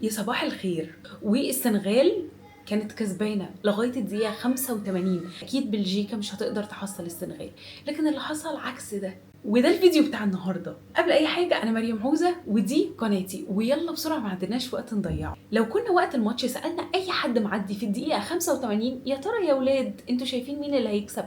يا صباح الخير. والسنغال كانت كسبانة لغاية الدقيقة 85. أكيد بلجيكا مش هتقدر تحصل السنغال، لكن اللي حصل عكس ده. وده الفيديو بتاع النهاردة. قبل أي حاجة أنا مريم عوزة ودي قناتي، ويلا بسرعة ما عندناش وقت نضيعه. لو كنا وقت الماتش سألنا أي حد معدي في الدقيقة 85 يا ترى يا ولاد انتوا شايفين مين اللي هيكسب،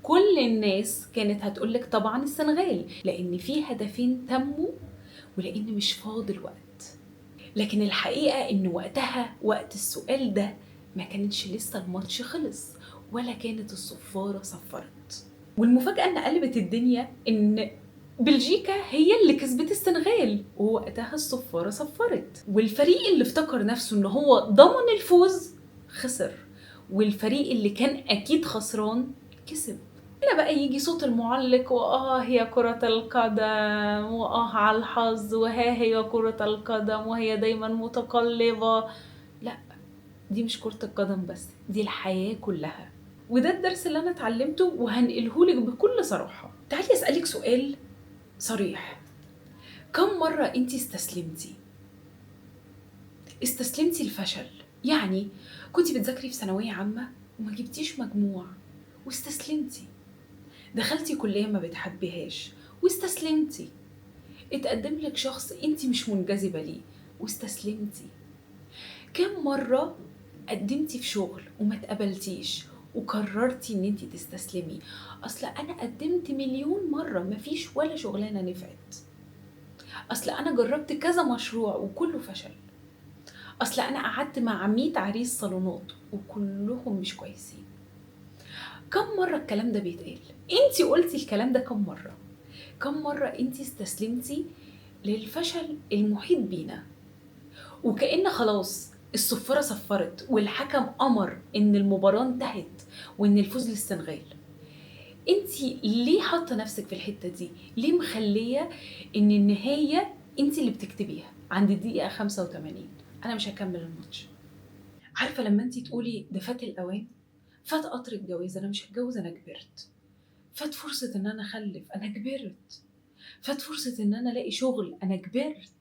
كل الناس كانت هتقولك طبعا السنغال، لأن في هدفين تموا ولأن مش فاضل وقت. لكن الحقيقة إن وقتها وقت السؤال ده ما كانتش لسه الماتش خلص ولا كانت الصفارة صفرت. والمفاجأة إن قلبت الدنيا إن بلجيكا هي اللي كسبت السنغال، ووقتها الصفارة صفرت، والفريق اللي افتكر نفسه إن هو ضمن الفوز خسر، والفريق اللي كان أكيد خسران كسب. هنا بقى يجي صوت المعلق، هي كرة القدم، على الحظ، وها هي كرة القدم وهي دايما متقلبة. لا، دي مش كرة القدم بس، دي الحياة كلها. وده الدرس اللي انا اتعلمته وهنقلهولك بكل صراحة. تعالي اسألك سؤال صريح، كم مرة انتي استسلمتي الفشل؟ يعني كنتي بتذاكري في ثانوية عامة وما جبتيش مجموع واستسلمتي، دخلتي كلية ما بتحبيهاش واستسلمتي، اتقدم لك شخص انتي مش منجذبة ليه واستسلمتي. كم مرة قدمتي في شغل وما اتقبلتيش وقررتي ان انتي تستسلمي؟ اصل انا قدمت مليون مرة مفيش ولا شغلانة نفعت، اصل انا جربت كذا مشروع وكله فشل، اصل انا قعدت مع 100 عريس صالونات وكلهم مش كويسين. كم مرة الكلام ده بيتقال؟ انتي قلتي الكلام ده كم مرة؟ كم مرة انتي استسلمتي للفشل المحيط بينا وكأن خلاص الصفارة صفرت والحكم أمر إن المباراة انتهت وإن الفوز للسنغال؟ انتي ليه حاطة نفسك في الحتة دي؟ ليه مخلية إن النهاية انتي اللي بتكتبيها عند الدقيقة 85؟ أنا مش هكمل الماتش. عارفة لما انتي تقولي ده فات الأوان، فات قطر الجواز، أنا مش هتجوز، أنا كبرت، فات فرصة إن أنا أخلف، أنا كبرت، فات فرصة إن أنا ألاقي شغل، أنا كبرت،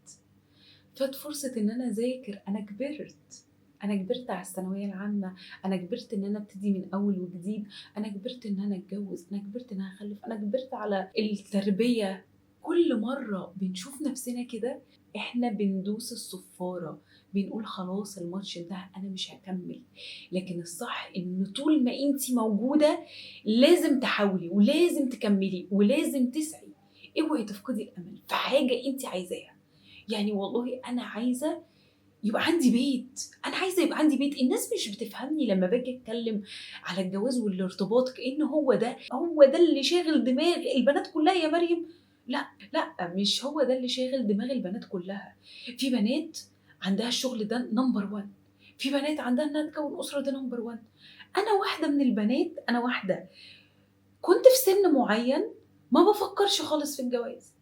فات فرصة إن أنا أذاكر، أنا كبرت، أنا كبرت على الثانوية العامة، أنا كبرت إن أنا أبتدي من أول وجديد، أنا كبرت إن أنا أتجوز، أنا كبرت إن أنا أخلف، أنا كبرت على التربية. كل مرة بنشوف نفسنا كده إحنا بندوس الصفارة، بنقول خلاص الماتش انتهى أنا مش هكمل. لكن الصح إن طول ما أنتي موجودة لازم تحاولي ولازم تكملي ولازم تسعي. اوعي تفقدي الأمل في حاجة أنتي عايزاها. يعني والله انا عايزه يبقى عندي بيت، انا عايزه يبقى عندي بيت. الناس مش بتفهمني لما باجي اتكلم على الجواز والارتباط كأن هو ده اللي شاغل دماغ البنات كلها يا مريم. لا لا، مش هو ده اللي شاغل دماغ البنات كلها. في بنات عندها الشغل ده نمبر 1، في بنات عندها انها تكون اسره ده نمبر 1. انا واحده من البنات، انا واحده كنت في سن معين ما بفكرش خالص في الجواز،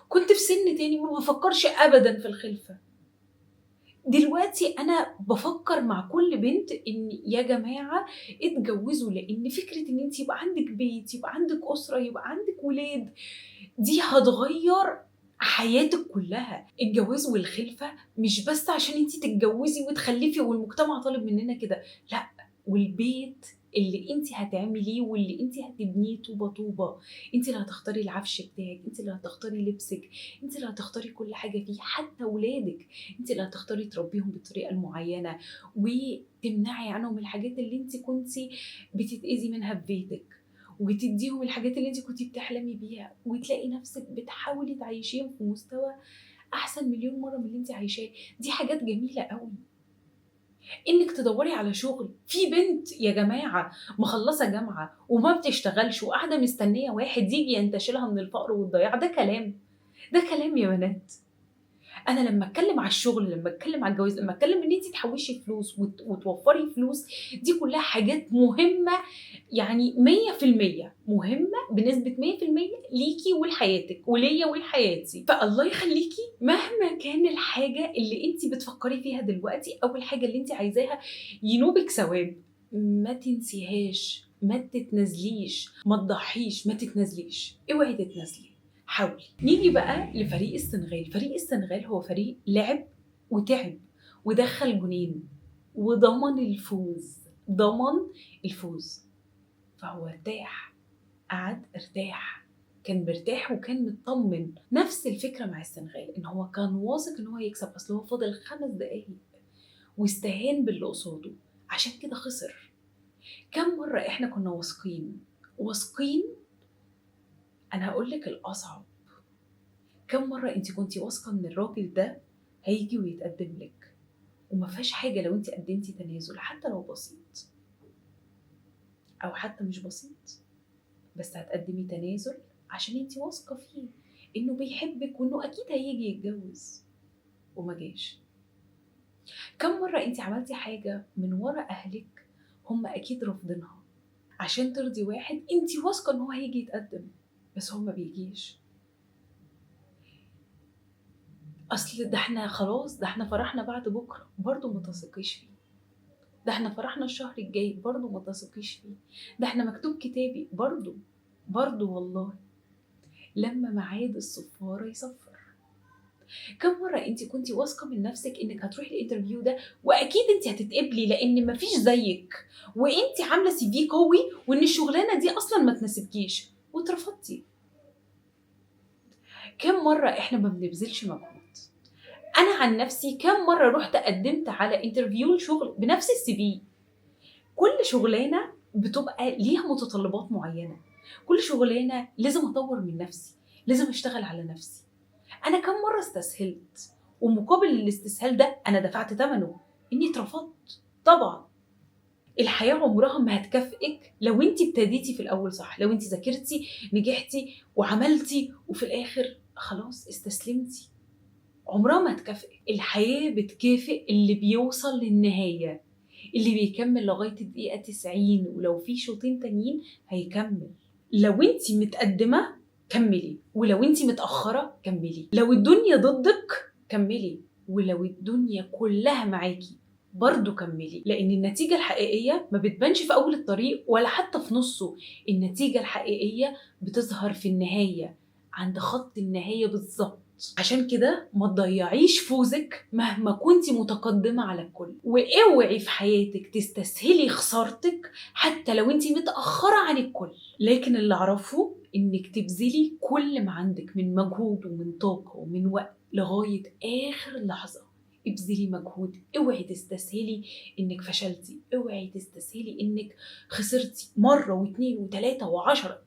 كنت في سن تاني ما بفكرش ابدا في الخلفه. دلوقتي انا بفكر مع كل بنت ان يا جماعه اتجوزوا، لان فكره ان انت يبقى عندك بيت، يبقى عندك اسره، يبقى عندك ولاد، دي هتغير حياتك كلها. الجواز والخلفه مش بس عشان انت تتجوزي وتخلفي والمجتمع طالب مننا كده، لا، والبيت اللي انت هتعمليه واللي انت هتبنيه طوبه طوبه. انت اللي هتختاري العفش بتاعك، انت اللي هتختاري لبسك، انت اللي هتختاري كل حاجه فيه، حتى ولادك انت اللي هتختاري تربيهم بالطريقه المعينه وتمنعي عنهم الحاجات اللي انت كنتي بتتاذي منها في بيتك، وتديهم الحاجات اللي انت كنتي بتحلمي بيها، وتلاقي نفسك بتحاولي تعيشيهم في مستوى احسن مليون مره من اللي انت عايشاه. دي حاجات جميله قوي. انك تدوري على شغل، في بنت يا جماعه مخلصه جامعه وما بتشتغلش وقاعده مستنيه واحد يجي ينتشلها من الفقر والضياع، ده كلام؟ ده كلام يا بنات؟ انا لما اتكلم على الشغل، لما اتكلم على الجواز، لما اتكلم ان انت تحوشي فلوس وتوفري فلوس، دي كلها حاجات مهمه، يعني 100% مهمه، بنسبه 100% ليكي ولحياتك وليا ولحياتي. فالله يخليكي مهما كان الحاجه اللي انت بتفكري فيها دلوقتي او الحاجه اللي انت عايزاها ينوبك ثواب، ما تنسيهاش، ما تتنازليش، ما تضحيش، ما تتنازليش، اوعي تتنازلي، حاولي. نيجي بقى لفريق السنغال. فريق السنغال هو فريق لعب وتعب ودخل جونين وضمن الفوز، ضمن الفوز. فهو ارتاح، قعد ارتاح، كان مرتاح وكان مطمن. نفس الفكرة مع السنغال، ان هو كان واثق ان هو هيكسب، اصل هو فاضل 5 دقايق واستهان باللي قصاده، عشان كده خسر. كم مرة احنا كنا واثقين. انا هقولك الاصعب، كم مرة انت كنتي واثقة ان الراجل ده هيجي ويتقدم لك، وما فيهاش حاجة لو انت قدمتي تنازل حتى لو بسيط او حتى مش بسيط، بس هتقدمي تنازل عشان انت واثقة فيه انه بيحبك وانه اكيد هيجي يتجوز، وما جاش. كم مرة انت عملتي حاجة من ورا اهلك هم اكيد رافضينها عشان ترضي واحد انت واثقة ان هو هيجي يتقدم، بس هو ما بيجيش. اصل ده احنا خلاص، ده احنا فرحنا بعد بكرة برضه ما تثقيش فيه، ده احنا فرحنا الشهر الجاي برضه ما تثقيش فيه، ده احنا مكتوب كتابي برضه والله لما ميعاد الصفارة يصفر. كم مرة انت كنتي واثقة من نفسك انك هتروحي الانترفيو ده واكيد انت هتتقبلي لان مفيش زيك، وانت عاملة سي في قوي، وان الشغلانة دي اصلا ما تناسبكيش واترفضتي. كم مرة احنا ما بنبذلش مجهود؟ انا عن نفسي كم مرة رحت قدمت على انترفيو الشغل بنفس السي في. كل شغلانة بتبقى ليها متطلبات معينة، كل شغلانة لازم اطور من نفسي، لازم اشتغل على نفسي. انا كم مرة استسهلت، ومقابل الاستسهال ده انا دفعت ثمنه اني اترفضت. طبعا الحياة عمرها ما هتكافئك لو انت ابتديتي في الاول صح، لو انت ذاكرتي نجحتي وعملتي وفي الاخر خلاص استسلمتي، عمرها ما هتكافئك. الحياة بتكافئ اللي بيوصل للنهاية، اللي بيكمل لغاية الدقيقة 90، ولو في شوطين تانيين هيكمل. لو انت متقدمة كملي، ولو انت متأخرة كملي، لو الدنيا ضدك كملي، ولو الدنيا كلها معاكي برضو كملي، لأن النتيجة الحقيقية ما بتبانش في أول الطريق ولا حتى في نصه. النتيجة الحقيقية بتظهر في النهاية، عند خط النهاية بالظبط. عشان كده ما تضيعيش فوزك مهما كنتي متقدمة على الكل، واوعي في حياتك تستسهلي خسارتك حتى لو انتي متأخرة عن الكل. لكن اللي اعرفه انك تبذلي كل ما عندك من مجهود ومن طاقة ومن وقت لغاية اخر لحظة. ابذلي مجهود، اوعي تستسهلي انك فشلتي، اوعي تستسهلي انك خسرتي مرة واثنين وثلاثة وعشرة.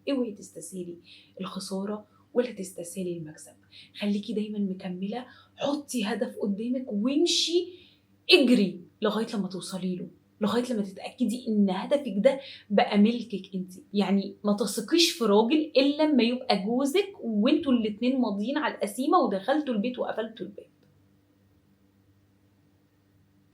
اوعي تستسهلي الخسارة ولا تستسهلي المكسب. خليكي دايما مكملة، حطي هدف قدامك وامشي، اجري لغاية لما توصلي له، لغاية لما تتأكدي ان هدفك ده بقى ملكك انت. يعني ما تثقيش في راجل الا لما يبقى جوزك وانتوا الاتنين ماضيين على القسيمة ودخلتوا البيت وقفلتوا الباب.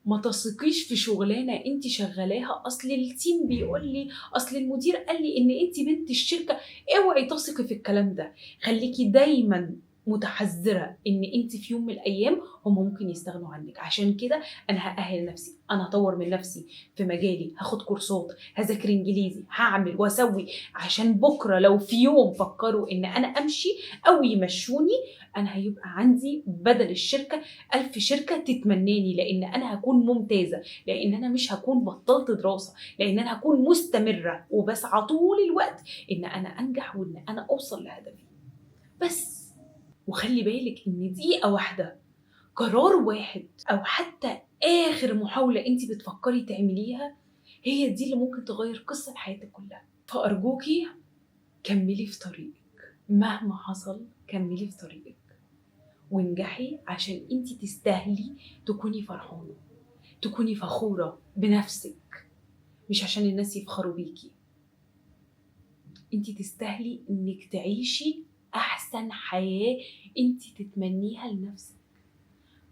ما تثقيش في شغلانه انت شغلاها اصل التيم بيقول لي، اصل المدير قال لي ان انت بنت الشركه. اوعي تثقي في الكلام ده. خليكي دايما متحذره ان انت في يوم من الايام هم ممكن يستغنوا عنك. عشان كده انا هأهل نفسي، انا هطور من نفسي في مجالي، هاخد كورسات، هذاكر انجليزي، هعمل واسوي، عشان بكره لو في يوم فكروا ان انا امشي او يمشوني، انا هيبقى عندي بدل الشركه 1000 شركة تتمناني، لأن أنا هكون ممتازة، لأن أنا مش هكون بطلت دراسة، لأن أنا هكون مستمرة وبسعى طول الوقت إن أنا أنجح وإن أنا أوصل لهدفي. بس وخلي بالك إن دقيقة واحدة، قرار واحد، أو حتى آخر محاولة أنت بتفكري تعمليها، هي دي اللي ممكن تغير قصة حياتك كلها. فأرجوكي كملي في طريقك، مهما حصل كملي في طريقك وانجحي، عشان انتي تستاهلي تكوني فرحانة، تكوني فخورة بنفسك، مش عشان الناس يفخروا بيكي. انتي تستاهلي انك تعيشي احسن حياة انتي تتمنيها لنفسك.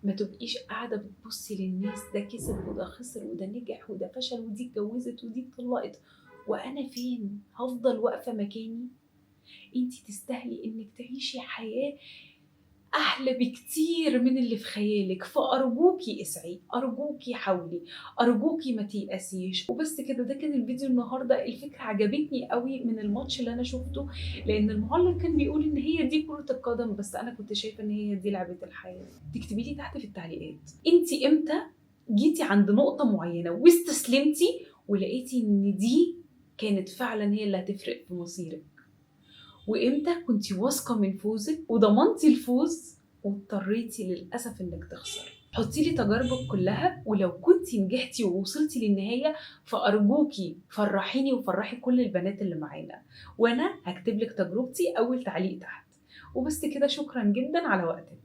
ما تبقيش قاعدة بتبصي للناس، ده كسب وده خسر وده نجح وده فشل ودي اتجوزت ودي اتطلقت، وانا فين؟ هفضل واقفة مكاني؟ انتي تستاهلي انك تعيشي حياة أحلى بكتير من اللي في خيالِك، فأرجوكِ اسعي، أرجوكِ حاولي، أرجوكِ ما تيأسيش. وبس كده، ده كان الفيديو النهارده. الفكرة عجبتني أوي من الماتش اللي أنا شُفته، لإن المُعلق كان بيقول إن هي دي كرة القدم، بس أنا كنت شايفة إن هي دي لعبة الحياة. تكتبي لي تحت في التعليقات، أنتِ إمتى جيتِ عند نقطة معيّنة واستسلمتِ ولقيتِ إن دي كانت فعلًا هي اللي هتفرق في مصيرِك؟ وإمتى كنتِ واثقة من فوزِك وضمنتِ الفوز واضطريتِ للأسف إنِّك تخسري؟ حطّي لي تجاربِك كلّها، ولو كنتِ نجحتِ ووصلتِ للنهاية فأرجوكِ فرّحيني وفرّحي كل البنات اللي معانا، وأنا هاكتب لِك تجربتي أول تعليق تحت. وبس كده، شكرًا جدًا على وقتِك.